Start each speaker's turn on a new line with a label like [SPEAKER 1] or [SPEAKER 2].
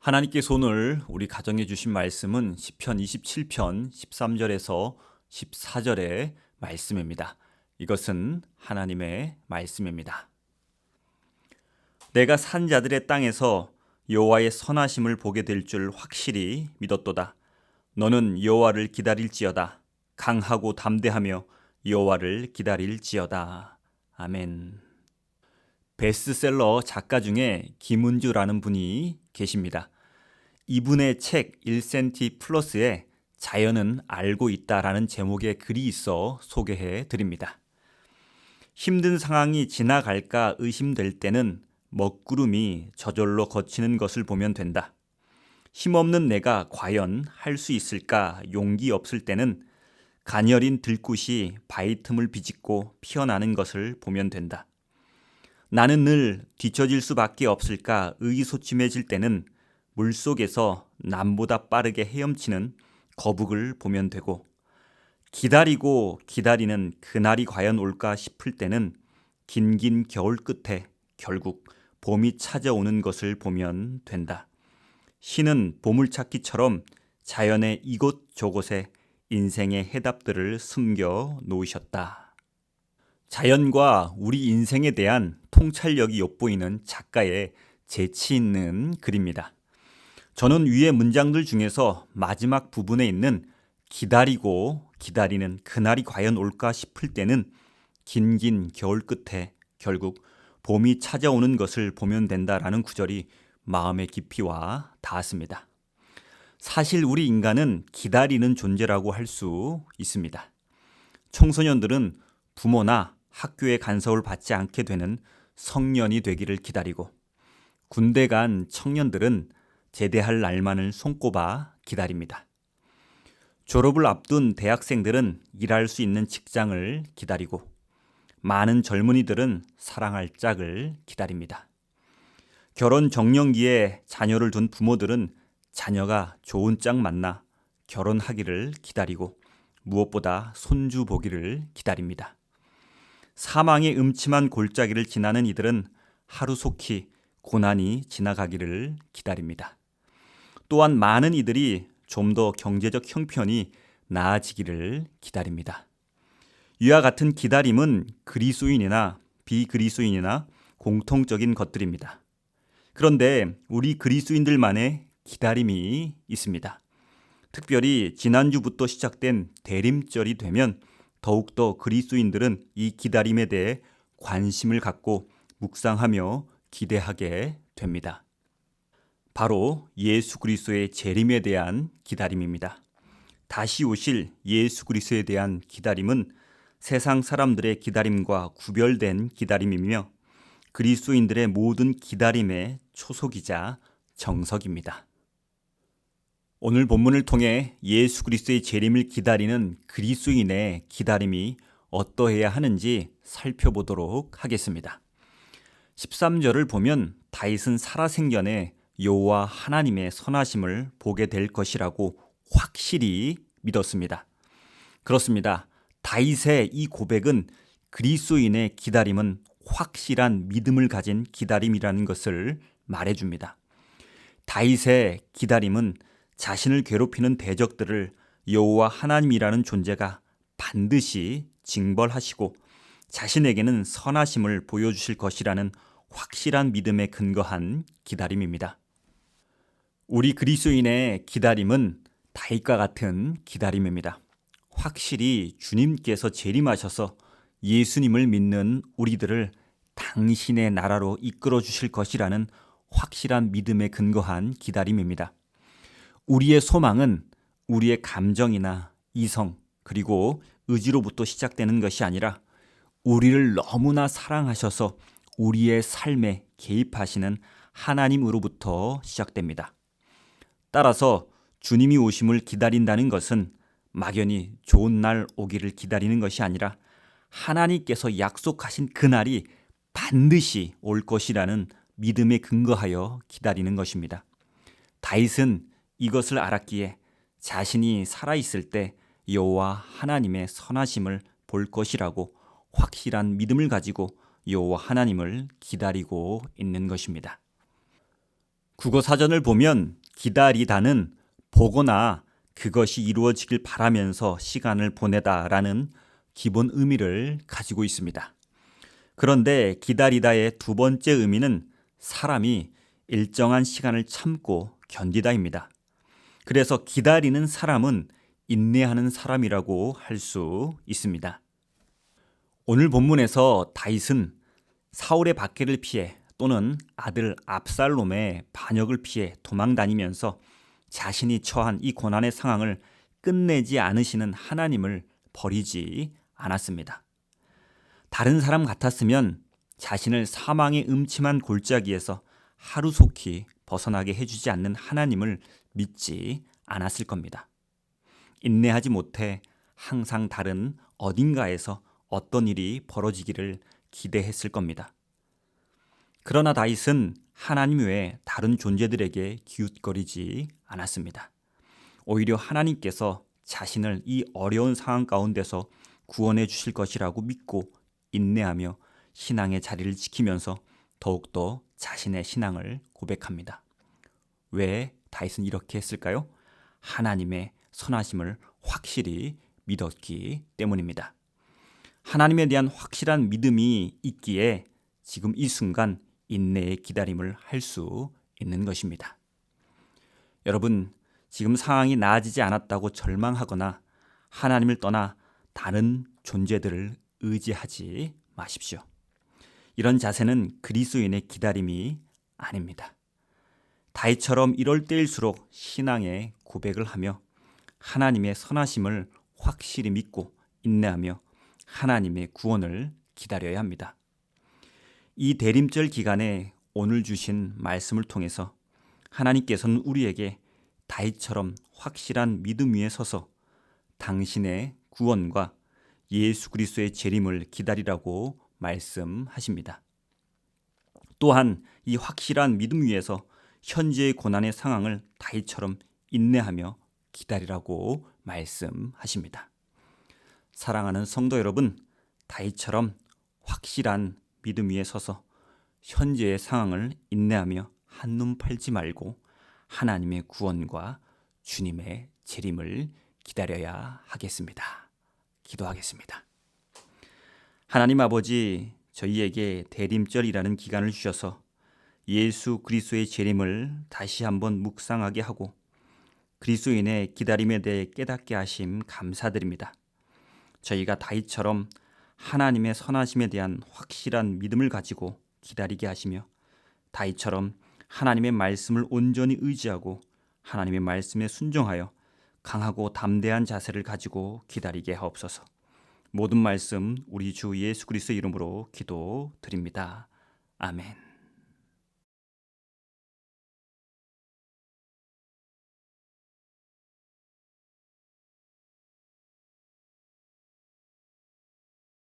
[SPEAKER 1] 하나님께서 오늘 우리 가정에 주신 말씀은 시편 27편 13절에서 14절의 말씀입니다. 이것은 하나님의 말씀입니다. 내가 산 자들의 땅에서 여호와의 선하심을 보게 될 줄 확실히 믿었도다. 너는 여호와를 기다릴지어다. 강하고 담대하며 여호와를 기다릴지어다. 아멘. 베스트셀러 작가 중에 김은주라는 분이 계십니다. 이분의 책 1cm 플러스에 자연은 알고 있다라는 제목의 글이 있어 소개해 드립니다. 힘든 상황이 지나갈까 의심될 때는 먹구름이 저절로 거치는 것을 보면 된다. 힘없는 내가 과연 할 수 있을까 용기 없을 때는 가녀린 들꽃이 바위 틈을 비집고 피어나는 것을 보면 된다. 나는 늘 뒤처질 수밖에 없을까 의기소침해질 때는 물속에서 남보다 빠르게 헤엄치는 거북을 보면 되고, 기다리고 기다리는 그날이 과연 올까 싶을 때는 긴긴 겨울 끝에 결국 봄이 찾아오는 것을 보면 된다. 신은 보물찾기처럼 자연의 이곳저곳에 인생의 해답들을 숨겨 놓으셨다. 자연과 우리 인생에 대한 통찰력이 엿보이는 작가의 재치 있는 글입니다. 저는 위의 문장들 중에서 마지막 부분에 있는 기다리고 기다리는 그날이 과연 올까 싶을 때는 긴긴 겨울 끝에 결국 봄이 찾아오는 것을 보면 된다라는 구절이 마음의 깊이와 닿았습니다. 사실 우리 인간은 기다리는 존재라고 할 수 있습니다. 청소년들은 부모나 학교의 간섭을 받지 않게 되는 성년이 되기를 기다리고, 군대 간 청년들은 제대할 날만을 손꼽아 기다립니다. 졸업을 앞둔 대학생들은 일할 수 있는 직장을 기다리고, 많은 젊은이들은 사랑할 짝을 기다립니다. 결혼 정년기에 자녀를 둔 부모들은 자녀가 좋은 짝 만나 결혼하기를 기다리고, 무엇보다 손주 보기를 기다립니다. 사망의 음침한 골짜기를 지나는 이들은 하루속히 고난이 지나가기를 기다립니다. 또한 많은 이들이 좀 더 경제적 형편이 나아지기를 기다립니다. 이와 같은 기다림은 그리스도인이나 비그리스도인이나 공통적인 것들입니다. 그런데 우리 그리스도인들만의 기다림이 있습니다. 특별히 지난주부터 시작된 대림절이 되면 더욱더 그리스도인들은 이 기다림에 대해 관심을 갖고 묵상하며 기대하게 됩니다. 바로 예수 그리스도의 재림에 대한 기다림입니다. 다시 오실 예수 그리스도에 대한 기다림은 세상 사람들의 기다림과 구별된 기다림이며 그리스도인들의 모든 기다림의 초석이자 정석입니다. 오늘 본문을 통해 예수 그리스도의 재림을 기다리는 그리스도인의 기다림이 어떠해야 하는지 살펴보도록 하겠습니다. 13절을 보면 다윗은 살아생전에 여호와 하나님의 선하심을 보게 될 것이라고 확실히 믿었습니다. 그렇습니다. 다윗의 이 고백은 그리스도인의 기다림은 확실한 믿음을 가진 기다림이라는 것을 말해줍니다. 다윗의 기다림은 자신을 괴롭히는 대적들을 여호와 하나님이라는 존재가 반드시 징벌하시고 자신에게는 선하심을 보여주실 것이라는 확실한 믿음에 근거한 기다림입니다. 우리 그리스도인의 기다림은 다윗과 같은 기다림입니다. 확실히 주님께서 재림하셔서 예수님을 믿는 우리들을 당신의 나라로 이끌어 주실 것이라는 확실한 믿음에 근거한 기다림입니다. 우리의 소망은 우리의 감정이나 이성 그리고 의지로부터 시작되는 것이 아니라 우리를 너무나 사랑하셔서 우리의 삶에 개입하시는 하나님으로부터 시작됩니다. 따라서 주님이 오심을 기다린다는 것은 막연히 좋은 날 오기를 기다리는 것이 아니라 하나님께서 약속하신 그날이 반드시 올 것이라는 믿음에 근거하여 기다리는 것입니다. 다윗은 이것을 알았기에 자신이 살아있을 때 여호와 하나님의 선하심을 볼 것이라고 확실한 믿음을 가지고 여호와 하나님을 기다리고 있는 것입니다. 국어사전을 보면 기다리다는 보거나 그것이 이루어지길 바라면서 시간을 보내다라는 기본 의미를 가지고 있습니다. 그런데 기다리다의 두 번째 의미는 사람이 일정한 시간을 참고 견디다입니다. 그래서 기다리는 사람은 인내하는 사람이라고 할 수 있습니다. 오늘 본문에서 다윗은 사울의 박해를 피해 또는 아들 압살롬의 반역을 피해 도망다니면서 자신이 처한 이 고난의 상황을 끝내지 않으시는 하나님을 버리지 않았습니다. 다른 사람 같았으면 자신을 사망의 음침한 골짜기에서 하루속히 벗어나게 해주지 않는 하나님을 믿지 않았을 겁니다. 인내하지 못해 항상 다른 어딘가에서 어떤 일이 벌어지기를 기대했을 겁니다. 그러나 다윗은 하나님 외에 다른 존재들에게 기웃거리지 않았습니다. 오히려 하나님께서 자신을 이 어려운 상황 가운데서 구원해 주실 것이라고 믿고 인내하며 신앙의 자리를 지키면서 더욱더 자신의 신앙을 고백합니다. 왜 다윗은 이렇게 했을까요? 하나님의 선하심을 확실히 믿었기 때문입니다. 하나님에 대한 확실한 믿음이 있기에 지금 이 순간 인내의 기다림을 할 수 있는 것입니다. 여러분, 지금 상황이 나아지지 않았다고 절망하거나 하나님을 떠나 다른 존재들을 의지하지 마십시오. 이런 자세는 그리스도인의 기다림이 아닙니다. 다윗처럼 이럴 때일수록 신앙의 고백을 하며 하나님의 선하심을 확실히 믿고 인내하며 하나님의 구원을 기다려야 합니다. 이 대림절 기간에 오늘 주신 말씀을 통해서 하나님께서는 우리에게 다윗처럼 확실한 믿음 위에 서서 당신의 구원과 예수 그리스도의 재림을 기다리라고 말씀하십니다. 또한 이 확실한 믿음 위에서 현재의 고난의 상황을 다윗처럼 인내하며 기다리라고 말씀하십니다. 사랑하는 성도 여러분, 다윗처럼 확실한 믿음 위에 서서 현재의 상황을 인내하며 한눈 팔지 말고 하나님의 구원과 주님의 재림을 기다려야 하겠습니다. 기도하겠습니다. 하나님 아버지, 저희에게 대림절이라는 기간을 주셔서 예수 그리스도의 재림을 다시 한번 묵상하게 하고 그리스도인의 기다림에 대해 깨닫게 하심 감사드립니다. 저희가 다윗처럼 하나님의 선하심에 대한 확실한 믿음을 가지고 기다리게 하시며 다윗처럼 하나님의 말씀을 온전히 의지하고 하나님의 말씀에 순종하여 강하고 담대한 자세를 가지고 기다리게 하옵소서. 모든 말씀 우리 주 예수 그리스도 이름으로 기도드립니다. 아멘.